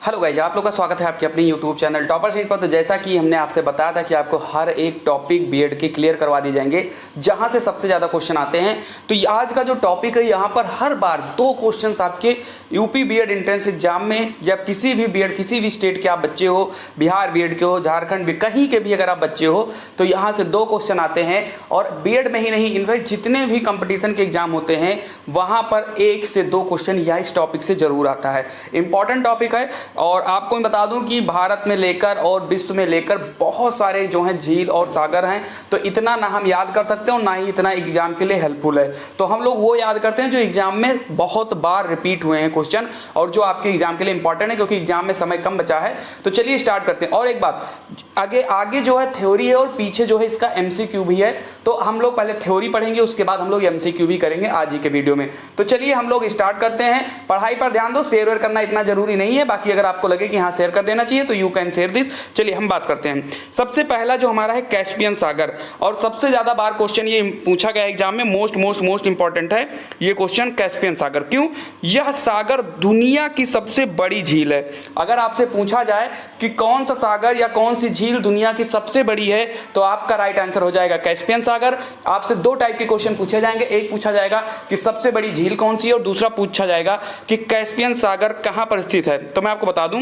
Hello guys, आप लोग का स्वागत है आपके अपने यूट्यूब चैनल टॉपर सीट पर। तो जैसा कि हमने आपसे बताया था कि आपको हर एक टॉपिक बीएड के क्लियर करवा दिए जाएंगे जहां से सबसे ज़्यादा क्वेश्चन आते हैं। तो आज का जो टॉपिक है, यहाँ पर हर बार 2 क्वेश्चंस आपके यूपी बीएड एंट्रेंस एग्जाम में या किसी भी बीएड किसी भी स्टेट के आप बच्चे हो, बिहार बीएड के हो, झारखंड भी, कहीं के भी अगर आप बच्चे हो तो यहाँ से 2 क्वेश्चन आते हैं। और बीएड में ही नहीं, इनफैक्ट जितने भी कंपटीशन के एग्जाम होते हैं वहाँ पर 1 से 2 क्वेश्चन या इस टॉपिक से जरूर आता है। इंपॉर्टेंट टॉपिक है। और आपको मैं बता दूं कि भारत में लेकर और विश्व में लेकर बहुत सारे जो हैं झील और सागर हैं, तो इतना ना हम याद कर सकते हैं और ना ही इतना एग्जाम के लिए हेल्पफुल है। तो हम लोग वो याद करते हैं जो एग्जाम में बहुत बार रिपीट हुए हैं क्वेश्चन और जो आपके एग्जाम के लिए इंपॉर्टेंट है, क्योंकि एग्जाम में समय कम बचा है। तो चलिए स्टार्ट करते हैं। और एक बात, आगे जो है थ्योरी है और पीछे जो है इसका एमसीक्यू भी है। तो हम लोग पहले थ्योरी पढ़ेंगे, उसके बाद हम लोग एमसीक्यू भी करेंगे आज ही के वीडियो में। तो चलिए हम लोग स्टार्ट करते हैं। पढ़ाई पर ध्यान दो, शेयर वेयर करना इतना जरूरी नहीं है, बाकी अगर आपको लगे कि हाँ शेयर कर देना चाहिए तो यू कैन शेयर दिस। चलिए हम बात करते हैं। सबसे पहला जो हमारा है कैस्पियन सागर, और सबसे ज्यादा बार क्वेश्चन ये पूछा गया एग्जाम में, मोस्ट इंपॉर्टेंट है ये क्वेश्चन कैस्पियन सागर। क्यों? यह सागर दुनिया की सबसे बड़ी झील है। अगर आपसे पूछा जाए कि कौन सा सागर या कौन सी झील दुनिया की सबसे बड़ी है, तो आपका राइट आंसर हो जाएगा कैस्पियन सागर। आपसे 2 टाइप के क्वेश्चन पूछे जाएंगे, एक पूछा जाएगा कि सबसे बड़ी झील कौन सी है और दूसरा पूछा जाएगा कि कैस्पियन सागर कहां पर स्थित है। तो मैं आपको बता दूं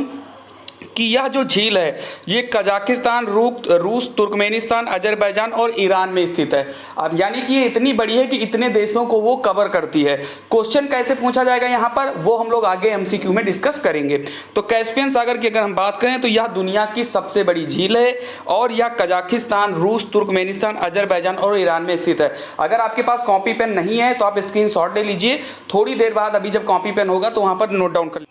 कि यह जो झील है ये कजाकिस्तान, रूस, तुर्कमेनिस्तान, अजरबैजान और ईरान में स्थित है। अब यानी कि ये इतनी बड़ी है कि इतने देशों को वो कवर करती है। क्वेश्चन कैसे पूछा जाएगा यहाँ पर, वो हम लोग आगे एमसीक्यू में डिस्कस करेंगे। तो कैस्पियन सागर की अगर हम बात करें तो यह दुनिया की सबसे बड़ी झील है और यह कजाकिस्तान, रूस, तुर्कमेनिस्तान, अजरबैजान और ईरान में स्थित है। अगर आपके पास कॉपी पेन नहीं है तो आप स्क्रीनशॉट ले लीजिए, थोड़ी देर बाद अभी जब कॉपी पेन होगा तो वहाँ पर नोट डाउन कर।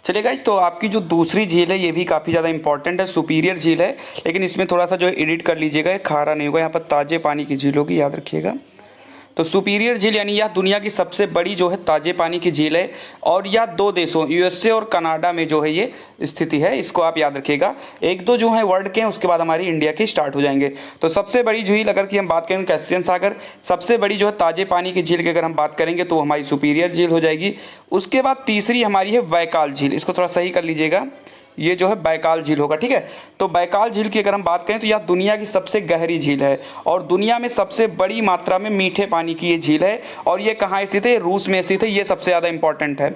चलिए गाइस, तो आपकी जो दूसरी झील है ये भी काफ़ी ज़्यादा इंपॉर्टेंट है, सुपीरियर झील है, लेकिन इसमें थोड़ा सा जो है एडिट कर लीजिएगा, खारा नहीं होगा, यहाँ पर ताजे पानी की झील होगी, याद रखिएगा। तो सुपीरियर झील यानी यह दुनिया की सबसे बड़ी जो है ताजे पानी की झील है और यह 2 देशों यूएसए और कनाडा में जो है ये स्थिति है, इसको आप याद रखिएगा। 1-2 जो है वर्ल्ड के हैं, उसके बाद हमारी इंडिया के स्टार्ट हो जाएंगे। तो सबसे बड़ी झील अगर की हम बात करें कैस्पियन सागर, सबसे बड़ी जो है ताजे पानी की झील की अगर हम बात करेंगे तो हमारी सुपीरियर झील हो जाएगी। उसके बाद तीसरी हमारी है बैकाल झील, इसको थोड़ा सही कर लीजिएगा, ये जो है बैकाल झील होगा, ठीक है। तो बैकाल झील की अगर हम बात करें तो यह दुनिया की सबसे गहरी झील है और दुनिया में सबसे बड़ी मात्रा में मीठे पानी की ये झील है। और ये कहाँ स्थित है? रूस में स्थित है। ये सबसे ज़्यादा इंपॉर्टेंट है,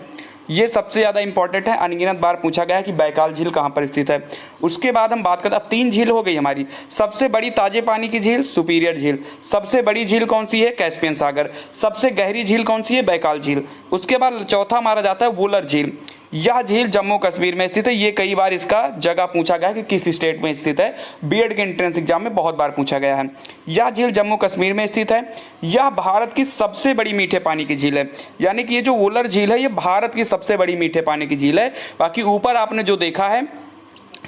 ये सबसे ज़्यादा इंपॉर्टेंट है। अनगिनत बार पूछा गया है कि बैकाल झील कहाँ पर स्थित है। उसके बाद हम बात करते हैं, अब 3 झील हो गई हमारी। सबसे बड़ी ताजे पानी की झील सुपीरियर झील, सबसे बड़ी झील कौन सी है? कैस्पियन सागर, सबसे गहरी झील कौन सी है? बैकाल झील। उसके बाद चौथा मारा जाता है वुलर झील। यह झील जम्मू कश्मीर में स्थित है। ये कई बार इसका जगह पूछा गया है कि किस स्टेट में स्थित है, बीएड के एंट्रेंस एग्जाम में बहुत बार पूछा गया है। यह झील जम्मू कश्मीर में स्थित है। यह भारत की सबसे बड़ी मीठे पानी की झील है, यानी कि ये जो वुलर झील है ये भारत की सबसे बड़ी मीठे पानी की झील है। बाकी ऊपर आपने जो देखा है,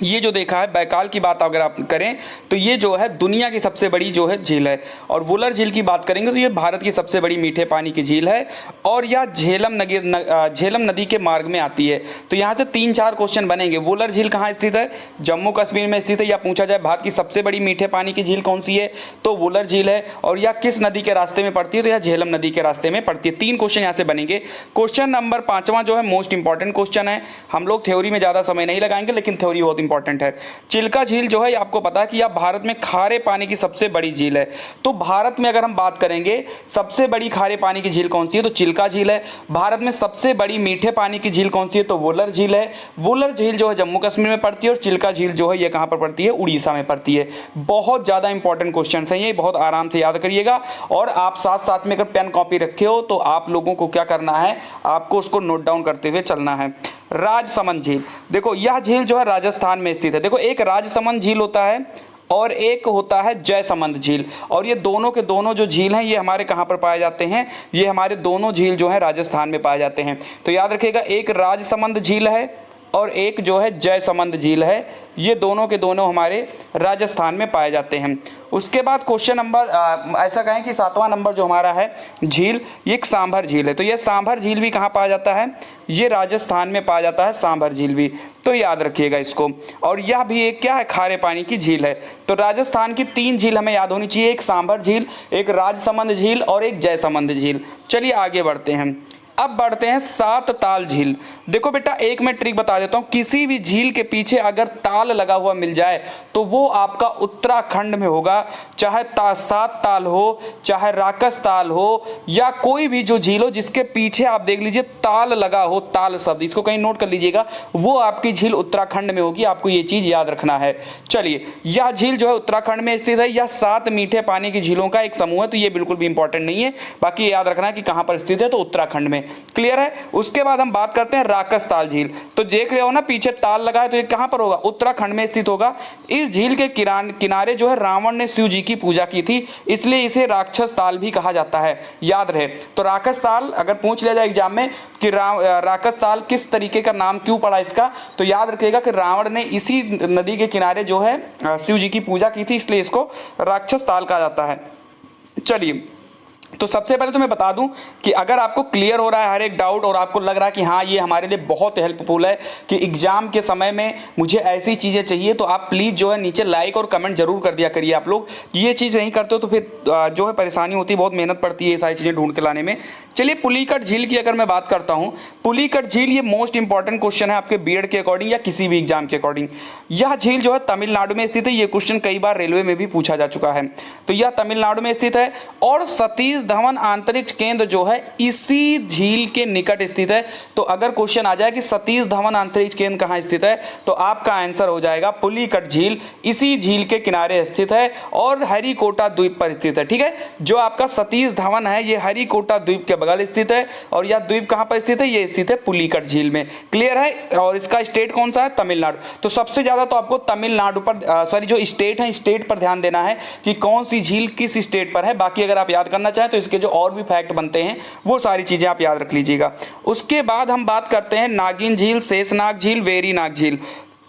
ये जो देखा है बैकाल की बात अगर आप करें तो ये जो है दुनिया की सबसे बड़ी जो है झील है। और वुलर झील की बात करेंगे तो ये भारत की सबसे बड़ी मीठे पानी की झील है और यह झेलम नदी के मार्ग में आती है। तो यहाँ से 3-4 क्वेश्चन बनेंगे। वुलर झील कहाँ स्थित है? जम्मू कश्मीर में स्थित है। या पूछा जाए भारत की सबसे बड़ी मीठे पानी की झील कौन सी है, तो वुलर झील है। और यह किस नदी के रास्ते में पड़ती है, तो यह झेलम नदी के रास्ते में पड़ती है। 3 क्वेश्चन यहाँ से बनेंगे। क्वेश्चन नंबर 5वां जो है मोस्ट इंपॉर्टेंट क्वेश्चन है। हम लोग थ्योरी में ज़्यादा समय नहीं लगाएंगे, लेकिन थ्योरी बहुत इंपॉर्टेंट है। चिल्का झील जो है आपको पता है कि यह भारत में खारे पानी की सबसे बड़ी झील है। तो भारत में अगर हम बात करेंगे सबसे बड़ी खारे पानी की झील कौन सी है, तो चिल्का झील है। भारत में सबसे बड़ी मीठे पानी की झील कौन सी है, तो वुलर झील है। वुलर झील जो है जम्मू कश्मीर में पड़ती है और चिल्का झील जो है ये कहाँ पर पड़ती है? उड़ीसा में पड़ती है। बहुत ज़्यादा इंपॉर्टेंट क्वेश्चन है ये, बहुत आराम से याद करिएगा। और आप साथ साथ में अगर पेन कॉपी रखे हो तो आप लोगों को क्या करना है, आपको उसको नोट डाउन करते हुए चलना है। राजसमंद झील, देखो यह झील जो है राजस्थान में स्थित है। देखो एक राजसमंद झील होता है और एक होता है जयसमंद झील, और ये दोनों के दोनों जो झील हैं ये हमारे कहाँ पर पाए जाते हैं? ये हमारे दोनों झील जो है राजस्थान में पाए जाते हैं। तो याद रखिएगा, एक राजसमंद झील है और एक जो है जयसमंद झील है। ये दोनों के दोनों हमारे राजस्थान में पाए जाते हैं। उसके बाद क्वेश्चन नंबर ऐसा कहें कि 7वां नंबर जो हमारा है झील, ये एक सांभर झील है। तो ये सांभर झील भी कहाँ पाया जाता है? ये राजस्थान में पाया जाता है सांभर झील भी, तो याद रखिएगा इसको। और यह भी एक क्या है? खारे पानी की झील है। तो राजस्थान की 3 झील हमें याद होनी चाहिए, एक सांभर झील, एक राजसमंद झील और एक जयसमंद झील। चलिए आगे बढ़ते हैं। अब बढ़ते हैं सात ताल झील। देखो बेटा, एक मैं ट्रिक बता देता हूं, किसी भी झील के पीछे अगर ताल लगा हुआ मिल जाए तो वो आपका उत्तराखंड में होगा। चाहे सात ताल हो, चाहे राकस ताल हो, या कोई भी जो झील हो जिसके पीछे आप देख लीजिए ताल लगा हो, ताल शब्द, इसको कहीं नोट कर लीजिएगा, वो आपकी झील उत्तराखंड में होगी। आपको ये चीज याद रखना है। चलिए, यह झील जो है उत्तराखंड में स्थित है। यह 7 मीठे पानी की झीलों का एक समूह है, तो ये बिल्कुल भी इंपॉर्टेंट नहीं है। बाकी याद रखना है कि कहां पर स्थित है, तो उत्तराखंड में। क्लियर है। उसके बाद हम बात करते हैं राकस ताल झील। तो देख रहे हो ना, पीछे ताल लगा है, तो ये कहां पर होगा, उत्तराखंड में स्थित होगा। इस झील के किनारे जो है रावण ने शिव जी की पूजा की थी, इसलिए इसे राक्षस ताल भी कहा जाता है। याद रहे। तो राकस ताल अगर पूछ लिया जाए एग्जाम में कि राकस ताल किस तरीके का नाम क्यों पड़ा इसका, तो याद रखिएगा कि रावण ने इसी नदी के किनारे जो है शिव जी की पूजा की थी, इसलिए इसको राक्षस ताल कहा जाता है। चलिए, तो सबसे पहले तो मैं बता दूं कि अगर आपको क्लियर हो रहा है हर एक डाउट और आपको लग रहा है कि हाँ ये हमारे लिए बहुत हेल्पफुल है कि एग्जाम के समय में मुझे ऐसी चीज़ें चाहिए, तो आप प्लीज़ जो है नीचे लाइक और कमेंट जरूर कर दिया करिए। आप लोग ये चीज़ नहीं करते हो तो फिर जो है परेशानी होती है, बहुत मेहनत पड़ती है ये सारी चीज़ें ढूंढ के लाने में। चलिए, पुलिकट झील की अगर मैं बात करता हूँ, पुलिकट झील ये मोस्ट इंपॉर्टेंट क्वेश्चन है आपके बीएड के अकॉर्डिंग या किसी भी एग्जाम के अकॉर्डिंग। यह झील जो है तमिलनाडु में स्थित है। ये क्वेश्चन कई बार रेलवे में भी पूछा जा चुका है। तो यह तमिलनाडु में स्थित है और सतीश धवन अंतरिक्ष केंद्र जो है इसी झील के निकट स्थित है। तो अगर क्वेश्चन आ जाए कि सतीश धवन अंतरिक्ष केंद्र कहां स्थित है, तो आपका आंसर हो जाएगा पुलिकट झील। इसी झील के किनारे स्थित है और हरिकोटा द्वीप पर स्थित है। ठीक है, जो आपका सतीश धवन है ये हरिकोटा द्वीप के बगल स्थित है और यह द्वीप कहां पर स्थित है, ये स्थित है पुलिकट झील में। क्लियर है। और इसका स्टेट कौन सा है, तमिलनाडु। तो सबसे ज्यादा तो आपको तमिलनाडु पर सॉरी जो स्टेट है, स्टेट पर ध्यान देना है कि कौन सी झील किस स्टेट पर है। बाकी अगर आप याद करना चाहें तो इसके जो और भी फैक्ट बनते हैं वो सारी चीजें आप याद रख लीजिएगा। उसके बाद हम बात करते हैं नागिन झील, शेषनाग झील, वेरीनाग झील।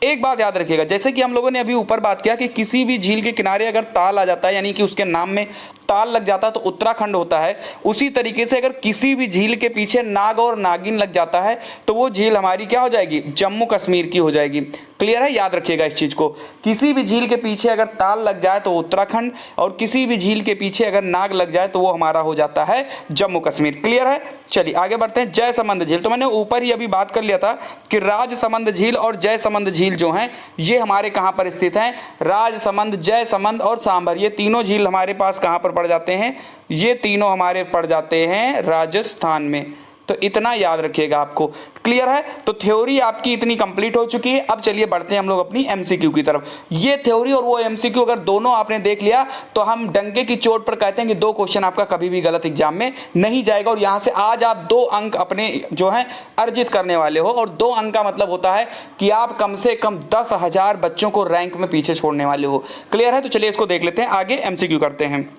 एक बात याद रखिएगा, जैसे कि हम लोगों ने अभी ऊपर बात किया कि किसी भी झील के किनारे अगर ताल आ जाता है, यानी कि उसके नाम में ताल लग जाता है तो उत्तराखंड होता है। उसी तरीके से अगर किसी भी झील के पीछे नाग और नागिन लग जाता है तो वो झील हमारी क्या हो जाएगी, जम्मू कश्मीर की हो जाएगी। क्लियर है। याद रखिएगा इस चीज को, किसी भी झील के पीछे अगर ताल लग जाए तो उत्तराखंड, और किसी भी झील के पीछे अगर नाग लग जाए तो वो हमारा हो जाता है जम्मू कश्मीर। क्लियर है। चलिए आगे बढ़ते हैं। जयसमंद झील, तो मैंने ऊपर ही अभी बात कर लिया था कि राजसमंद झील और जयसमंद झील जो है ये हमारे कहां पर स्थित हैं, राजसमंद, जयसमंद और सांभर। ये तीनों झील हमारे पास कहां पर पड़ जाते हैं, ये तीनों हमारे पड़ जाते हैं राजस्थान में। तो इतना याद रखिएगा आपको। क्लियर है। तो थ्योरी आपकी इतनी कंप्लीट हो चुकी है। अब चलिए बढ़ते हैं हम लोग अपनी एमसीक्यू की तरफ। ये थ्योरी और वो एमसीक्यू अगर दोनों आपने देख लिया तो हम डंके की चोट पर कहते हैं कि 2 क्वेश्चन आपका कभी भी गलत एग्जाम में नहीं जाएगा। और यहां से आज आप 2 अंक अपने जो है अर्जित करने वाले हो, और 2 अंक का मतलब होता है कि आप कम से कम 10,000 बच्चों को रैंक में पीछे छोड़ने वाले हो। क्लियर है। तो चलिए इसको देख लेते हैं, आगे एमसीक्यू करते हैं।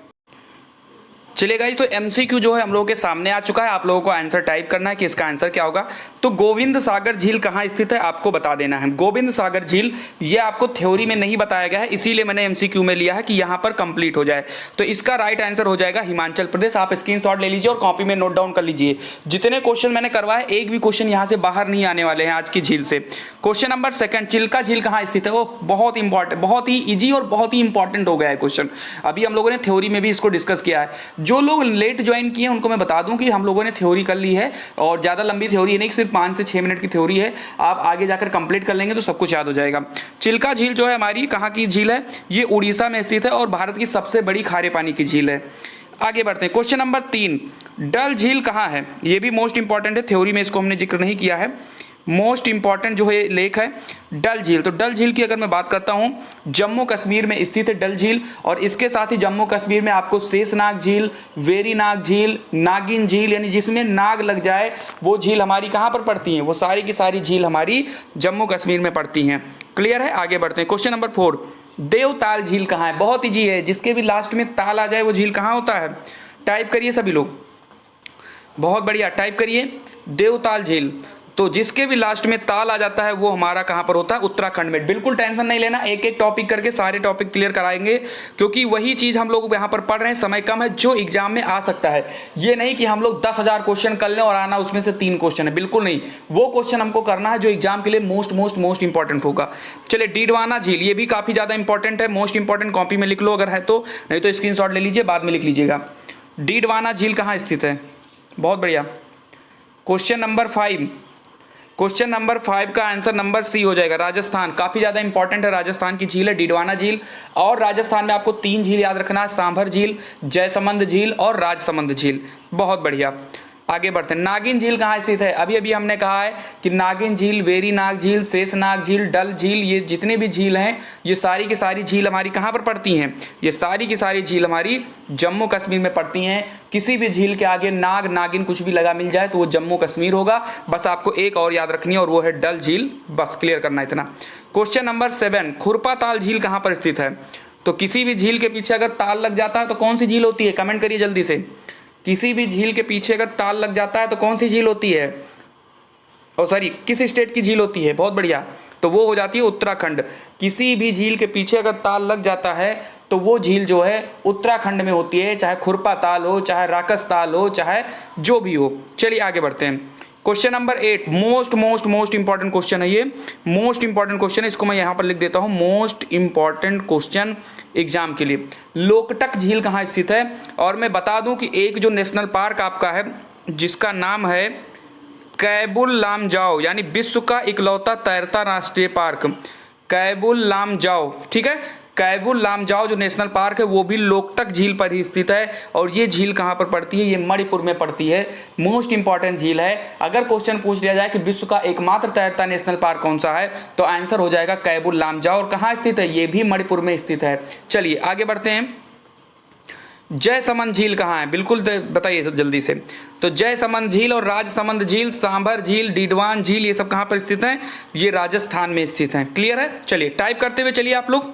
चलिए गाइस, तो एमसीक्यू जो है हम लोगों के सामने आ चुका है। आप लोगों को आंसर टाइप करना है कि इसका आंसर क्या होगा। तो गोविंद सागर झील कहाँ स्थित है आपको बता देना है। गोविंद सागर झील ये आपको थ्योरी में नहीं बताया गया है, इसीलिए मैंने एमसीक्यू में लिया है कि यहाँ पर कंप्लीट हो जाए। तो इसका राइट आंसर हो जाएगा हिमाचल प्रदेश। आप स्क्रीनशॉट ले लीजिए और कॉपी में नोट डाउन कर लीजिए। जितने क्वेश्चन मैंने करवाए एक भी क्वेश्चन यहाँ से बाहर नहीं आने वाले हैं आज की झील से। क्वेश्चन नंबर 2, चिल्का झील कहाँ स्थित है। वो बहुत इंपॉर्टेंट, बहुत ही ईजी और बहुत ही इंपॉर्टेंट हो गया है क्वेश्चन। अभी हम लोगों ने थ्योरी में भी इसको डिस्कस किया है। जो लोग लेट ज्वाइन किए उनको मैं बता दूं कि हम लोगों ने थ्योरी कर ली है, और ज्यादा लंबी थ्योरी नहीं, सिर्फ 5 से 6 मिनट की थ्योरी है। आप आगे जाकर कंप्लीट कर लेंगे तो सब कुछ याद हो जाएगा। चिल्का झील जो है हमारी कहाँ की झील है, ये उड़ीसा में स्थित है और भारत की सबसे बड़ी खारे पानी की झील है। आगे बढ़ते हैं। क्वेश्चन नंबर 3, डल झील कहाँ है। ये भी मोस्ट इंपॉर्टेंट है, थ्योरी में इसको हमने जिक्र नहीं किया है। मोस्ट इंपॉर्टेंट जो है लेक है डल झील। तो डल झील की अगर मैं बात करता हूं, जम्मू कश्मीर में स्थित है डल झील, और इसके साथ ही जम्मू कश्मीर में आपको शेषनाग झील, वेरीनाग झील, नागिन झील, यानी जिसमें नाग लग जाए वो झील हमारी कहां पर पड़ती हैं, वो सारी की सारी झील हमारी जम्मू कश्मीर में पड़ती हैं। क्लियर है। आगे बढ़ते हैं। क्वेश्चन नंबर 4, देवताल झील कहाँ है। बहुत ईजी है, जिसके भी लास्ट में ताल आ जाए वो झील कहाँ होता है। टाइप करिए सभी लोग, बहुत बढ़िया, टाइप करिए देवताल झील। तो जिसके भी लास्ट में ताल आ जाता है वो हमारा कहां पर होता है, उत्तराखंड में। बिल्कुल टेंशन नहीं लेना, एक एक टॉपिक करके सारे टॉपिक क्लियर कराएंगे, क्योंकि वही चीज हम लोग यहां पर पढ़ रहे हैं, समय कम है, जो एग्जाम में आ सकता है। ये नहीं कि हम लोग 10,000 क्वेश्चन कर लें और आना उसमें से 3 क्वेश्चन है, बिल्कुल नहीं। वो क्वेश्चन हमको करना है जो एग्जाम के लिए मोस्ट इंपॉर्टेंट होगा। चलिए, डीडवाना झील, ये भी काफी ज्यादा इंपॉर्टेंट है, मोस्ट इंपॉर्टेंट, कॉपी में लिख लो अगर है तो, नहीं तो स्क्रीनशॉट ले लीजिए, बाद में लिख लीजिएगा। डीडवाना झील कहाँ स्थित है। बहुत बढ़िया। क्वेश्चन नंबर 5 का आंसर नंबर सी हो जाएगा, राजस्थान। काफी ज्यादा इंपॉर्टेंट है, राजस्थान की झील है डिडवाना झील। और राजस्थान में आपको 3 झील याद रखना है, सांभर झील, जयसमंद झील और राजसमंद झील। बहुत बढ़िया, आगे बढ़ते हैं। नागिन झील कहाँ स्थित है? अभी अभी हमने कहा है कि नागिन झील, वेरीनाग झील, शेषनाग झील, डल झील, ये जितने भी झील हैं ये सारी की सारी झील हमारी कहाँ पर पड़ती हैं? ये सारी की सारी झील हमारी जम्मू कश्मीर में पड़ती हैं। किसी भी झील के आगे नाग, नागिन कुछ भी लगा मिल जाए तो वो जम्मू कश्मीर होगा। बस आपको एक और याद रखनी है और वो है डल झील। बस क्लियर करना इतना। क्वेश्चन नंबर 7, खुरपा ताल झील कहाँ पर स्थित है? तो किसी भी झील के पीछे अगर ताल लग जाता है तो कौन सी झील होती है? कमेंट करिए जल्दी से। किसी भी झील के पीछे अगर ताल लग जाता है तो कौन सी झील होती है? सॉरी, किस स्टेट की झील होती है? बहुत बढ़िया, तो वो हो जाती है उत्तराखंड। किसी भी झील के पीछे अगर ताल लग जाता है तो वो झील जो है उत्तराखंड में होती है, चाहे खुरपा ताल हो, चाहे राकस ताल हो, चाहे जो भी हो। चलिए आगे बढ़ते हैं। Question number 8, most important question है ये, मोस्ट इंपॉर्टेंट क्वेश्चन है। इसको मैं यहां पर लिख देता हूं, मोस्ट इंपॉर्टेंट क्वेश्चन एग्जाम के लिए। लोकटक झील कहां स्थित है? और मैं बता दूं कि एक जो नेशनल पार्क आपका है जिसका नाम है कैबुल लामजाओ, यानी विश्व का इकलौता तैरता राष्ट्रीय पार्क कैबुल लामजाओ, ठीक है। कैबुल लामजाओ जो नेशनल पार्क है वो भी लोकटक झील पर ही स्थित है। और ये झील कहाँ पर पड़ती है? ये मणिपुर में पड़ती है। मोस्ट इंपॉर्टेंट झील है। अगर क्वेश्चन पूछ लिया जाए कि विश्व का एकमात्र तैरता नेशनल पार्क कौन सा है तो आंसर हो जाएगा कैबुल लामजाओ। और कहाँ स्थित है? ये भी मणिपुर में स्थित है। चलिए आगे बढ़ते हैं। जयसमंद झील कहाँ है? बिल्कुल बताइए जल्दी से। तो जयसमंद झील और राजसमंद झील, सांभर झील, डिडवान झील, ये सब कहाँ पर स्थित हैं? ये राजस्थान में स्थित हैं। क्लियर है? चलिए टाइप करते हुए चलिए। आप लोग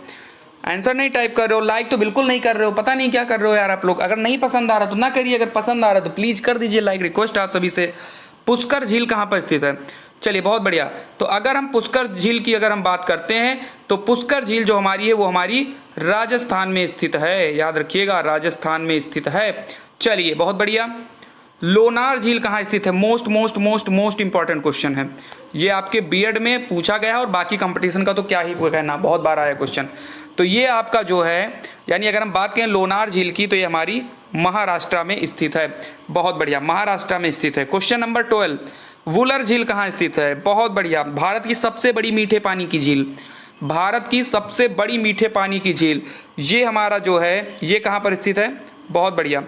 आंसर नहीं टाइप कर रहे हो, लाइक तो बिल्कुल नहीं कर रहे हो, पता नहीं क्या कर रहे हो यार आप लोग। अगर नहीं पसंद आ रहा तो ना करिए, अगर पसंद आ रहा तो प्लीज कर दीजिए लाइक। रिक्वेस्ट आप सभी से। पुष्कर झील कहाँ पर स्थित है? चलिए बहुत बढ़िया। तो अगर हम पुष्कर झील की अगर हम बात करते हैं तो पुष्कर झील जो हमारी है वो हमारी राजस्थान में स्थित है। याद रखिएगा, राजस्थान में स्थित है। चलिए बहुत बढ़िया। लोनार झील कहाँ स्थित है? मोस्ट इंपॉर्टेंट क्वेश्चन है ये, आपके बीएड में पूछा गया और बाकी कंपटीशन का तो क्या ही कहना, बहुत बार आया क्वेश्चन। तो ये आपका जो है, यानी अगर हम बात करें लोनार झील की तो ये हमारी महाराष्ट्र में स्थित है। बहुत बढ़िया, महाराष्ट्र में स्थित है। क्वेश्चन नंबर 12, वुलर झील कहाँ स्थित है? बहुत बढ़िया, भारत की सबसे बड़ी मीठे पानी की झील, भारत की सबसे बड़ी मीठे पानी की झील, ये हमारा जो है ये कहाँ पर स्थित है? बहुत बढ़िया,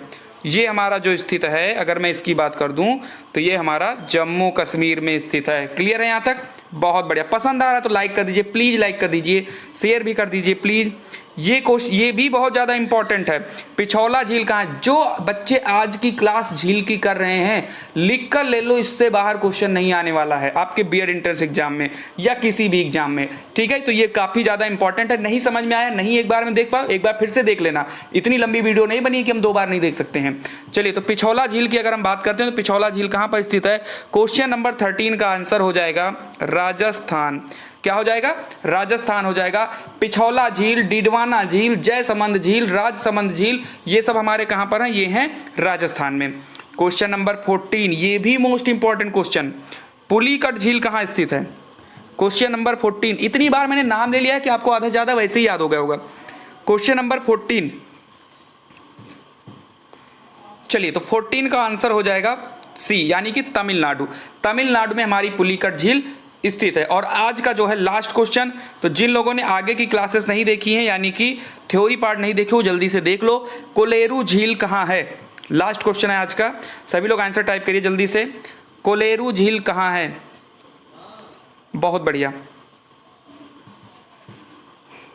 ये हमारा जो स्थित है अगर मैं इसकी बात कर दूं तो ये हमारा जम्मू कश्मीर में स्थित है। क्लियर है यहाँ तक? बहुत बढ़िया। पसंद आ रहा है तो लाइक कर दीजिए प्लीज, लाइक कर दीजिए, शेयर भी कर दीजिए प्लीज। ये भी बहुत ज़्यादा इंपॉर्टेंट है। पिछौला झील कहाँ है? जो बच्चे आज की क्लास झील की कर रहे हैं लिख कर ले लो, इससे बाहर क्वेश्चन नहीं आने वाला है आपके बीएड एंट्रेंस एग्जाम में या किसी भी एग्जाम में, ठीक है। तो ये काफ़ी ज़्यादा इंपॉर्टेंट है। नहीं समझ में आया, नहीं एक बार में देख पाओ, एक बार फिर से देख लेना। इतनी लंबी वीडियो नहीं बनी कि हम 2 बार नहीं देख सकते हैं। चलिए, तो पिछौला झील की अगर हम बात करते हैं तो पिछौला झील कहाँ पर स्थित है? क्वेश्चन नंबर 13 का आंसर हो जाएगा राजस्थान। क्या हो जाएगा? राजस्थान हो जाएगा। पिछौला झील, डिडवाना झील, जयसमंद झील, राजसमंद झील, ये सब हमारे कहां पर हैं? ये हैं राजस्थान में। क्वेश्चन नंबर 14, ये भी मोस्ट इंपॉर्टेंट क्वेश्चन, पुलिकट झील कहां स्थित है? क्वेश्चन नंबर 14, इतनी बार मैंने नाम ले लिया है कि आपको आधा ज्यादा वैसे ही याद हो गया होगा। क्वेश्चन नंबर 14, चलिए तो 14 का आंसर हो जाएगा सी, यानी कि तमिलनाडु। तमिलनाडु में हमारी पुलिकट झील स्थित है। और आज का जो है लास्ट क्वेश्चन, तो जिन लोगों ने आगे की क्लासेस नहीं देखी हैं यानी कि थ्योरी पार्ट नहीं देखे वो जल्दी से देख लो। कोलेरू झील कहाँ है? लास्ट क्वेश्चन है आज का, सभी लोग आंसर टाइप करिए जल्दी से। कोलेरू झील कहाँ है? बहुत बढ़िया।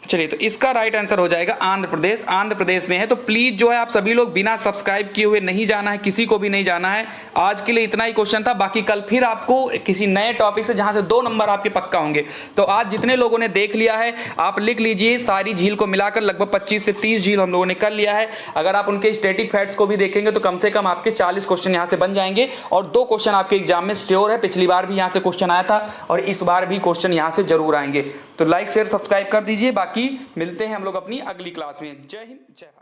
चलिए, तो इसका राइट आंसर हो जाएगा आंध्र प्रदेश। आंध्र प्रदेश में है। तो प्लीज जो है आप सभी लोग बिना सब्सक्राइब किए हुए नहीं जाना है, किसी को भी नहीं जाना है। आज के लिए इतना ही क्वेश्चन था, बाकी कल फिर आपको किसी नए टॉपिक से जहां से 2 नंबर आपके पक्का होंगे। तो आज जितने लोगों ने देख लिया है आप लिख लीजिए, सारी झील को मिलाकर लगभग 25 से 30 झील हम लोगों ने कर लिया है। अगर आप उनके स्टैटिक फैक्ट्स को भी देखेंगे तो कम से कम आपके 40 क्वेश्चन यहाँ से बन जाएंगे और 2 क्वेश्चन आपके एग्जाम में श्योर है। पिछली बार भी यहाँ से क्वेश्चन आया था और इस बार भी क्वेश्चन यहाँ से जरूर आएंगे। तो लाइक शेयर सब्सक्राइब कर दीजिए। बाकी मिलते हैं हम लोग अपनी अगली क्लास में। जय हिंद, जय भारत।